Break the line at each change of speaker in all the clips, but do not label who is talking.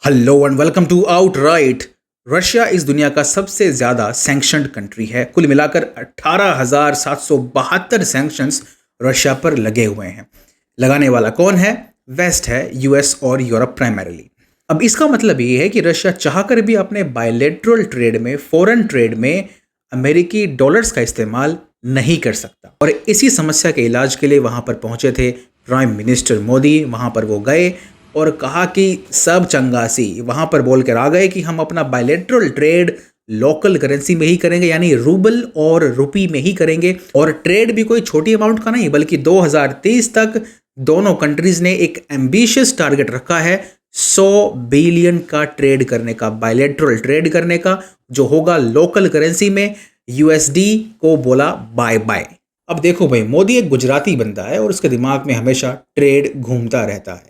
Hello and welcome to outright. Russia इस दुनिया का सबसे ज़्यादा सैंक्शनड कंट्री है। कुल मिलाकर 18,772 सैंक्शंस रशिया पर लगे हुए हैं। लगाने वाला कौन है? वेस्ट है, यूएस और यूरोप प्राइमरीली। अब इसका मतलब ये है कि रशिया चाहकर भी अपने बायलैटरल ट्रेड में, फॉरेन ट्रेड में अमेरिकी डॉलर्स का इस्तेमाल नहीं कर सकता। और इसी समस्या के इलाज के लिए वहाँ पर पहुँचे थे प्राइम मिनिस्टर मोदी। वहाँ पर वो गए और कहा कि सब चंगासी वहाँ पर बोल कर आ गए कि हम अपना बायलैटरल ट्रेड लोकल करेंसी में ही करेंगे, यानी रूबल और रुपी में ही करेंगे। और ट्रेड भी कोई छोटी अमाउंट का नहीं, बल्कि 2030 तक दोनों कंट्रीज ने एक एम्बिशियस टारगेट रखा है 100 बिलियन का ट्रेड करने का, बायलैटरल ट्रेड करने का, जो होगा लोकल करेंसी में। यूएसडी को बोला बाय बाय। अब देखो भाई, मोदी एक गुजराती बंदा है और उसके दिमाग में हमेशा ट्रेड घूमता रहता है।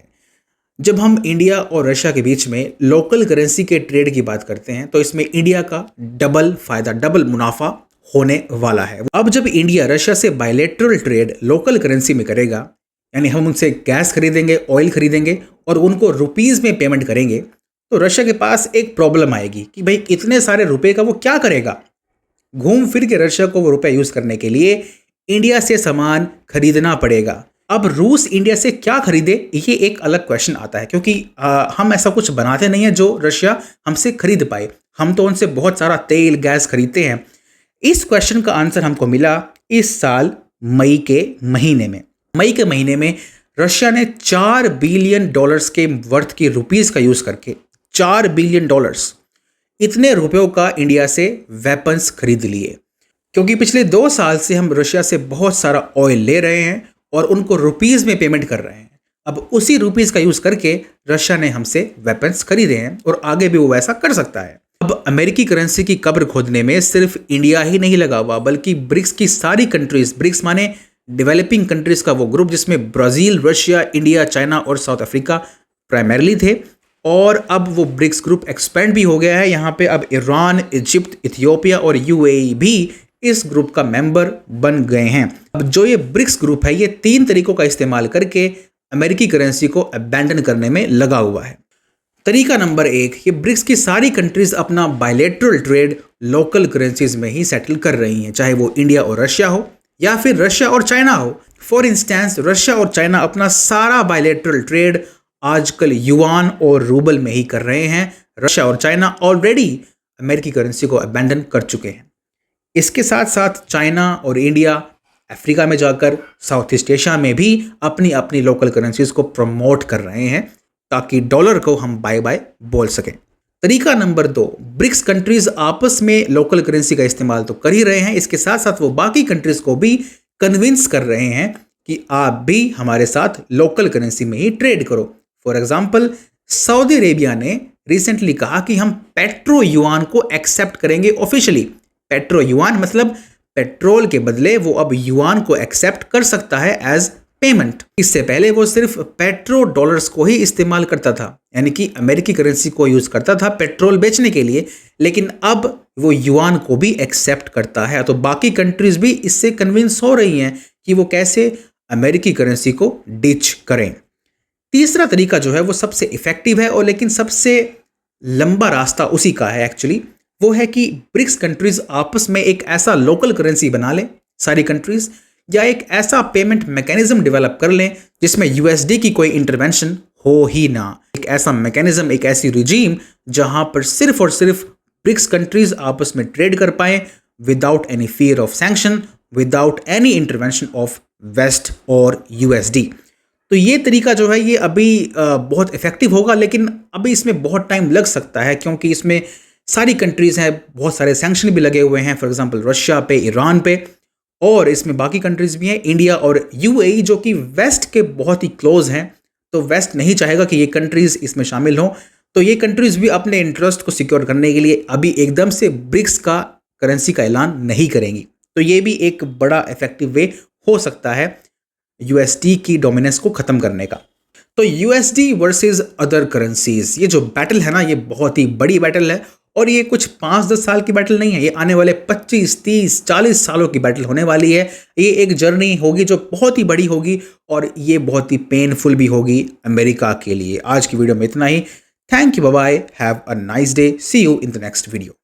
जब हम इंडिया और रशिया के बीच में लोकल करेंसी के ट्रेड की बात करते हैं तो इसमें इंडिया का डबल फायदा, डबल मुनाफा होने वाला है। अब जब इंडिया रशिया से बायलैटरल ट्रेड लोकल करेंसी में करेगा, यानी हम उनसे गैस खरीदेंगे, ऑयल खरीदेंगे और उनको रुपीस में पेमेंट करेंगे, तो रशिया के पास एक प्रॉब्लम आएगी कि भाई इतने सारे रुपए का वो क्या करेगा। घूम फिर के रशिया को वो रुपए यूज करने के लिए इंडिया से सामान खरीदना पड़ेगा। अब रूस इंडिया से क्या खरीदे, ये एक अलग क्वेश्चन आता है, क्योंकि हम ऐसा कुछ बनाते नहीं है जो रशिया हमसे खरीद पाए। हम तो उनसे बहुत सारा तेल गैस खरीदते हैं। इस क्वेश्चन का आंसर हमको मिला इस साल मई के महीने में। मई के महीने में रशिया ने 4 बिलियन डॉलर्स के वर्थ की रुपीस का यूज करके 4 बिलियन डॉलर्स, इतने रुपयों का इंडिया से वेपन्स खरीद लिए। क्योंकि पिछले 2 साल से हम रशिया से बहुत सारा ऑयल ले रहे हैं और उनको रुपीस में पेमेंट कर रहे हैं। अब उसी रुपीस का यूज करके रशिया ने हमसे वेपन्स खरीदे हैं और आगे भी वो वैसा कर सकता है। अब अमेरिकी करेंसी की कब्र खोदने में सिर्फ इंडिया ही नहीं लगा हुआ, बल्कि ब्रिक्स की सारी कंट्रीज, ब्रिक्स माने डेवलपिंग कंट्रीज का वो ग्रुप जिसमें ब्राजील, रशिया, इंडिया, चाइना और साउथ अफ्रीका प्राइमरली थे। और अब वो ब्रिक्स ग्रुप एक्सपेंड भी हो गया है। यहाँ पे अब ईरान, इजिप्ट, इथियोपिया और यूएई भी इस ग्रुप का मेंबर बन गए हैं। अब जो ये ब्रिक्स ग्रुप है, ये 3 तरीकों का इस्तेमाल करके अमेरिकी करेंसी को अबैंडन करने में लगा हुआ है। तरीका नंबर 1, ये ब्रिक्स की सारी कंट्रीज अपना बायलैटरल ट्रेड लोकल करेंसीज में ही सेटल कर रही हैं, चाहे वो इंडिया और रशिया हो या फिर रशिया और चाइना हो। फॉर इंस्टेंस, रशिया और चाइना अपना सारा बायलैटरल ट्रेड आजकल युआन और रूबल में ही कर रहे हैं। रशिया और चाइना ऑलरेडी अमेरिकी करेंसी को अबैंडन कर चुके हैं। इसके साथ साथ चाइना और इंडिया अफ्रीका में जाकर साउथ ईस्ट एशिया में भी अपनी अपनी लोकल करेंसीज को प्रमोट कर रहे हैं ताकि डॉलर को हम बाय बाय बोल सकें। तरीका नंबर 2, ब्रिक्स कंट्रीज आपस में लोकल करेंसी का इस्तेमाल तो कर ही रहे हैं, इसके साथ साथ वो बाकी कंट्रीज को भी कन्विंस कर रहे हैं कि आप भी हमारे साथ लोकल करेंसी में ही ट्रेड करो। फॉर एग्जाम्पल, सऊदी अरेबिया ने रिसेंटली कहा कि हम पेट्रो युआन को एक्सेप्ट करेंगे ऑफिशियली। पेट्रो युआन मतलब पेट्रोल के बदले वो अब युआन को एक्सेप्ट कर सकता है एज पेमेंट। इससे पहले वो सिर्फ पेट्रो डॉलर्स को ही इस्तेमाल करता था, यानी कि अमेरिकी करेंसी को यूज करता था पेट्रोल बेचने के लिए, लेकिन अब वो युआन को भी एक्सेप्ट करता है। तो बाकी कंट्रीज भी इससे कन्विंस हो रही हैं कि वो कैसे अमेरिकी करेंसी को डिच करें। तीसरा तरीका जो है वो सबसे इफेक्टिव है और लेकिन सबसे लंबा रास्ता उसी का है एक्चुअली। वो है कि ब्रिक्स कंट्रीज आपस में एक ऐसा लोकल करेंसी बना लें सारी कंट्रीज, या एक ऐसा पेमेंट मैकेनिज्म डेवलप कर लें जिसमें यूएसडी की कोई इंटरवेंशन हो ही ना। एक ऐसा मैकेनिज्म, एक ऐसी रिजीम जहां पर सिर्फ और सिर्फ ब्रिक्स कंट्रीज आपस में ट्रेड कर पाए without any fear of sanction, without any intervention of west और यूएसडी। तो ये तरीका जो है ये अभी बहुत इफेक्टिव होगा, लेकिन अभी इसमें बहुत टाइम लग सकता है क्योंकि इसमें सारी कंट्रीज हैं, बहुत सारे सैंक्शन भी लगे हुए हैं, फॉर एग्जांपल रशिया पे, ईरान पे, और इसमें बाकी कंट्रीज भी हैं, इंडिया और यूएई, जो कि वेस्ट के बहुत ही क्लोज हैं। तो वेस्ट नहीं चाहेगा कि ये कंट्रीज इसमें शामिल हों। तो ये कंट्रीज भी अपने इंटरेस्ट को सिक्योर करने के लिए अभी एकदम से ब्रिक्स का करेंसी का ऐलान नहीं करेंगी। तो ये भी एक बड़ा इफेक्टिव वे हो सकता है यूएसडी की डोमिनेंस को खत्म करने का। तो यूएसडी वर्सेस अदर करेंसीज, ये जो बैटल है ना, ये बहुत ही बड़ी बैटल है और ये कुछ 5-10 साल की बैटल नहीं है, ये आने वाले 25, 30, 40 सालों की बैटल होने वाली है। ये एक जर्नी होगी जो बहुत ही बड़ी होगी और ये बहुत ही पेनफुल भी होगी अमेरिका के लिए। आज की वीडियो में इतना ही। Thank you. Bye bye. Have a nice day. See you in the next video.